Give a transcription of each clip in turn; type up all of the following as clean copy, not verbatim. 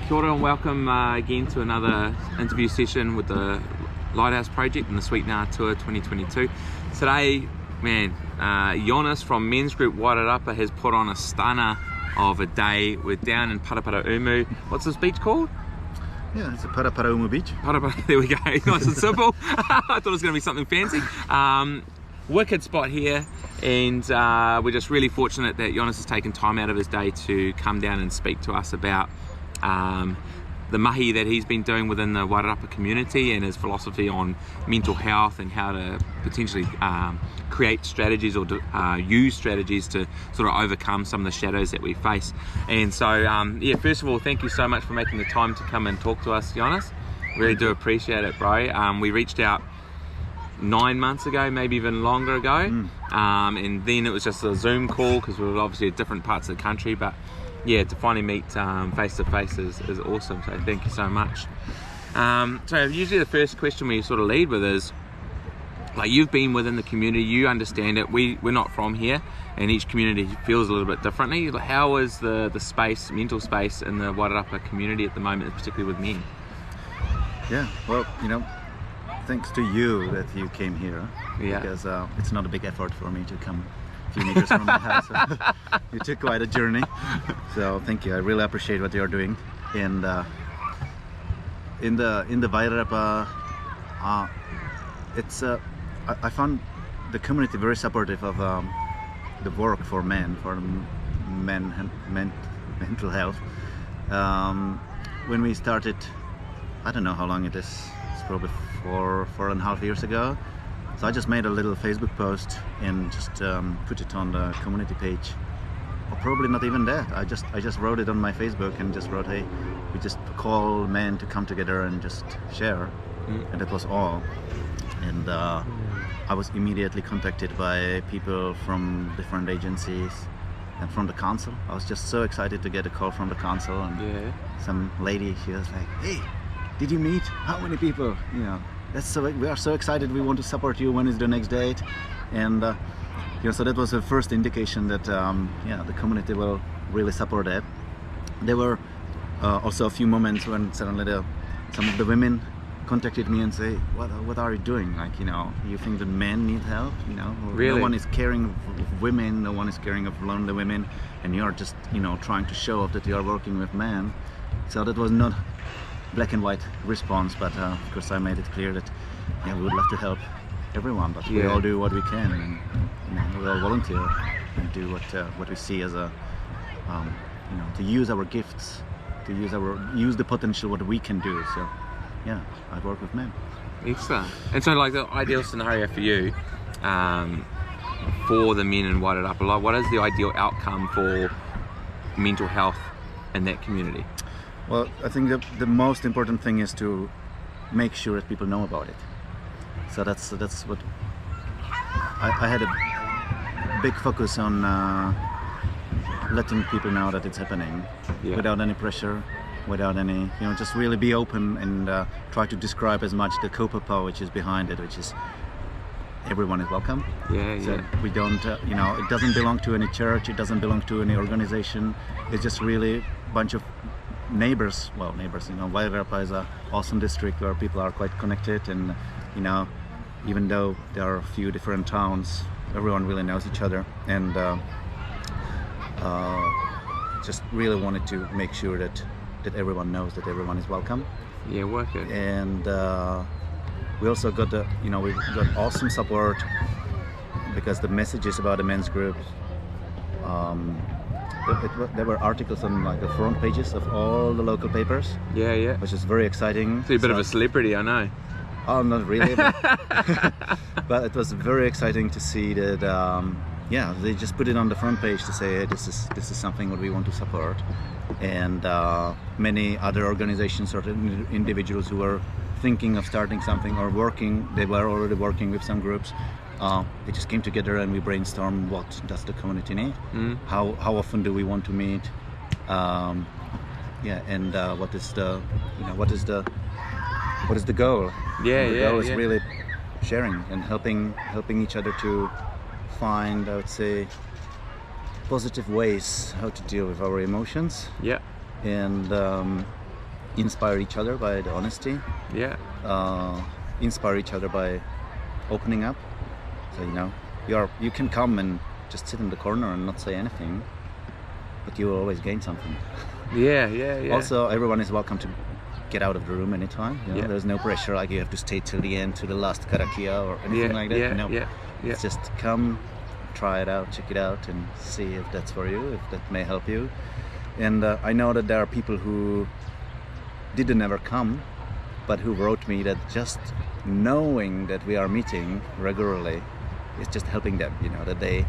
Kia ora and welcome again to another interview session with the Lighthouse Project and the Sweet Ngā Tour 2022. Today, man, Jonas from Men's Group Wairarapa has put on a stunner of a day. We're down in Paraparaumu. What's this beach called? Yeah, it's a Paraparaumu beach. There we go, nice and simple. I thought it was going to be something fancy. Wicked spot here, and we're just really fortunate that Jonas has taken time out of his day to come down and speak to us about the mahi that he's been doing within the Wairarapa community and his philosophy on mental health and how to potentially create strategies or use strategies to sort of overcome some of the shadows that we face. And so, yeah, first of all, thank you so much for making the time to come and talk to us, Jonas. Really do appreciate it, bro. We reached out 9 months ago, maybe even longer ago, and then it was just a Zoom call because we were obviously at different parts of the country, but yeah, to finally meet face to face is awesome, so thank you so much. So usually the first question we sort of lead with is, like, you've been within the community, you understand it, we're not from here, and each community feels a little bit differently. How is the space, mental space in the Wairarapa community at the moment, particularly with men? Yeah, well, you know, thanks to you that you came here, because it's not a big effort for me to come a few meters from my house. You took quite a journey, so thank you. I really appreciate what you're doing. And in the Wairarapa, I found the community very supportive of the work for men and mental health. When we started, I don't know how long it is. It's probably 4.5 years ago. So I just made a little Facebook post and just put it on the community page. Or probably not even that. I just wrote it on my Facebook and just wrote, hey, we just call men to come together and just share. And that was all. And I was immediately contacted by people from different agencies and from the council. I was just so excited to get a call from the council, and some lady, she was like, hey, did you meet how many people? You know, we are so excited, we want to support you. When is the next date? And so that was the first indication that the community will really support that. There were also a few moments when suddenly some of the women contacted me and say, what are you doing? Like, you know, you think that men need help? You know, really? No one is caring of women, no one is caring of lonely women, and you are just, you know, trying to show off that you are working with men. So that was not black and white response, but of course I made it clear that we would love to help everyone, but we all do what we can, and you know, we all volunteer and do what we see as a to use our gifts, to use the potential what we can do. So yeah, I work with men. Excellent. And so, like, the ideal scenario for you, for the men in Wairarapa, like, what is the ideal outcome for mental health in that community? Well, I think the most important thing is to make sure that people know about it. So that's what I had a big focus on, letting people know that it's happening without any pressure, without any, just really be open and try to describe as much the kaupapa which is behind it, which is everyone is welcome. So we don't, it doesn't belong to any church, it doesn't belong to any organization. It's just really a bunch of neighbors. Wairarapa is an awesome district where people are quite connected, and even though there are a few different towns, everyone really knows each other, and just really wanted to make sure that everyone knows that everyone is welcome. Work it. And we also got we got awesome support, because the messages about the men's group, there were articles on like the front pages of all the local papers. Which is very exciting. So you're a bit of a celebrity, I know. Oh, not really, but it was very exciting to see that. They just put it on the front page to say, hey, this is something what we want to support. And many other organizations or individuals who were thinking of starting something or they were already working with some groups. They just came together and we brainstormed, what does the community need? How often do we want to meet? And what is the goal? The goal is really sharing and helping each other to find, I would say, positive ways how to deal with our emotions. And inspire each other by the honesty. Yeah. Inspire each other by opening up. So you can come and just sit in the corner and not say anything, but you will always gain something. Yeah. Also, everyone is welcome to get out of the room anytime. Yeah. There's no pressure like you have to stay till the end, to the last karakia or anything like that. Yeah. It's just come, try it out, check it out, and see if that's for you, if that may help you. And I know that there are people who didn't ever come, but who wrote me that just knowing that we are meeting regularly is just helping them. That they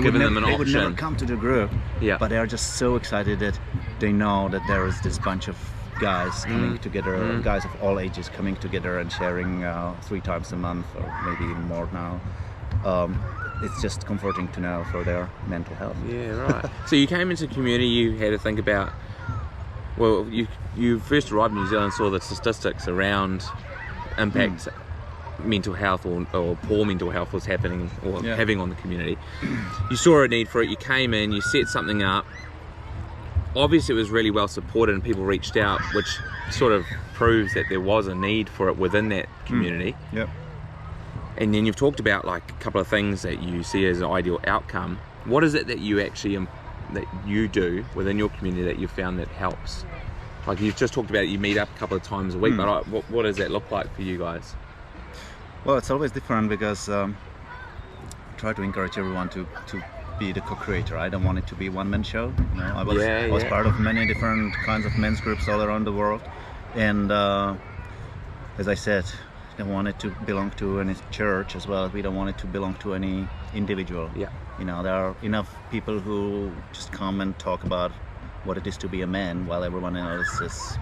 would never come to the group, but they are just so excited that they know that there is this bunch of guys coming together, guys of all ages coming together and sharing 3 times a month, or maybe even more now. It's just comforting to know for their mental health. Yeah, right. So you came into the community, you had to think about, well, you first arrived in New Zealand, saw the statistics around impacts mental health or poor mental health was happening or having on the community. You saw a need for it, you came in, you set something up. Obviously it was really well supported and people reached out, which sort of proves that there was a need for it within that community. Yep. And then you've talked about like a couple of things that you see as an ideal outcome. What is it that you actually that you do within your community that you found that helps? Like you've just talked about you meet up a couple of times a week, but what does that look like for you guys? Well, it's always different because I try to encourage everyone to be the co-creator. I don't want it to be one-man show. I was part of many different kinds of men's groups all around the world, and as I said, I don't want it to belong to any church as well. We don't want it to belong to any individual. Yeah. There are enough people who just come and talk about what it is to be a man, while everyone else is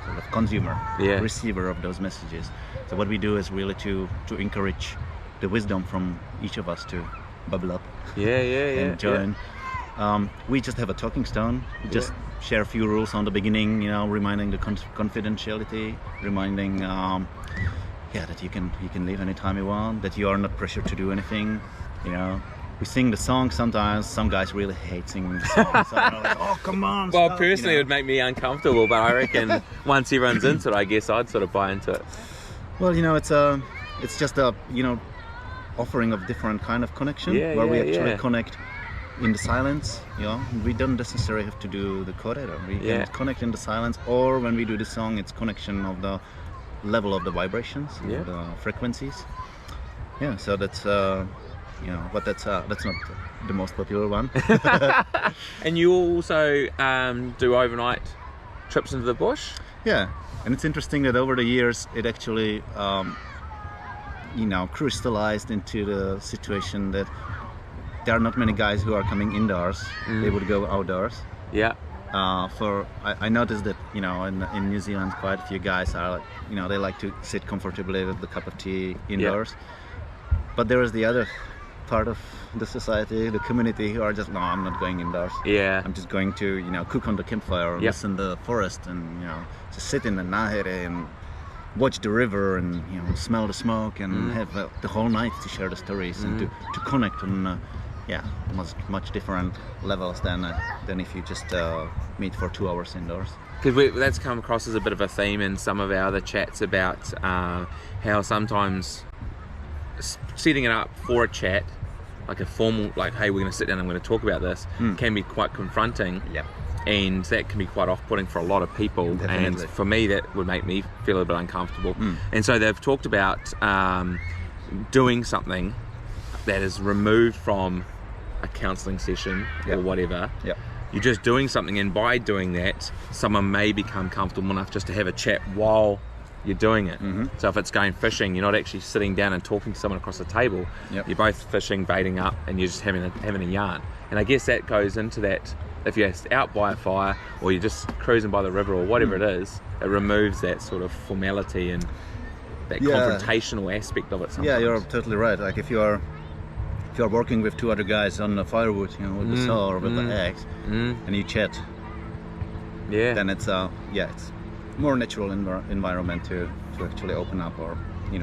sort of consumer, receiver of those messages. So what we do is really to encourage the wisdom from each of us to bubble up and join. We just have a talking stone. We just share a few rules on the beginning, reminding the confidentiality, reminding that you can leave anytime you want, that you are not pressured to do anything. We sing the song sometimes. Some guys really hate singing the song. So they're like, oh, come on. Well, stop, personally, it would make me uncomfortable, but I reckon once everyone's into it, I guess I'd sort of buy into it. Well, it's just a offering of different kind of connection where we actually connect in the silence. We don't necessarily have to do the choreo. We can connect in the silence, or when we do the song, it's connection of the level of the vibrations, the frequencies. So that's but that's not the most popular one. And you also do overnight trips into the bush? Yeah, and it's interesting that over the years it actually crystallized into the situation that there are not many guys who are coming indoors. They would go outdoors. I noticed that in New Zealand quite a few guys are they like to sit comfortably with a cup of tea indoors. But there is the other part of the society, the community, who are just, no, I'm not going indoors. I'm just going to cook on the campfire, listen in the forest, and just sit in the nahere and watch the river and smell the smoke and have the whole night to share the stories and to connect on much different levels than if you just meet for 2 hours indoors. Because that's come across as a bit of a theme in some of our other chats about how sometimes setting it up for a chat, like a formal, like, hey, we're going to sit down and I'm going to talk about this, can be quite confronting. And that can be quite off-putting for a lot of people. Definitely. And for me, that would make me feel a bit uncomfortable. And so they've talked about doing something that is removed from a counselling session or whatever. You're just doing something, and by doing that, someone may become comfortable enough just to have a chat while you're doing it. So if it's going fishing, you're not actually sitting down and talking to someone across the table. You're both fishing, baiting up, and you're just having a yarn. And I guess that goes into that. If you're out by a fire or you're just cruising by the river or whatever it is, it removes that sort of formality and that confrontational aspect of it sometimes. Yeah, you're totally right. Like if you're working with 2 other guys on the firewood, with the saw or with the axe, and you chat, then it's it's more natural environment to actually open up or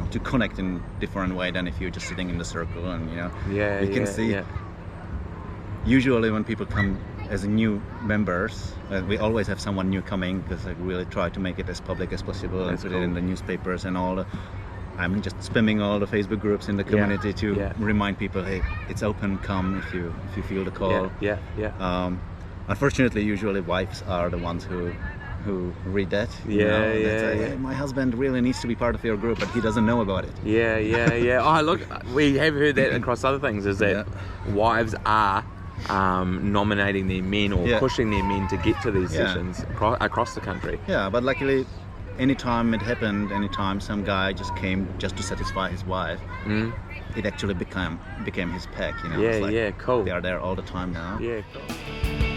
to connect in different way than if you're just sitting in the circle and you can see. Usually when people come as new members, we always have someone new coming, because I really try to make it as public as possible and put it in the newspapers and all. I'm just spamming all the Facebook groups in the community to remind people, hey, it's open, come if you feel the call. Unfortunately, usually wives are the ones who read that. Hey, my husband really needs to be part of your group, but he doesn't know about it. Oh, look, we have heard that across other things, is that wives are nominating their men or pushing their men to get to these sessions across the country. Yeah, but luckily, anytime it happened, anytime some guy just came just to satisfy his wife, it actually became his pack. You know, cool. They are there all the time now. Cool.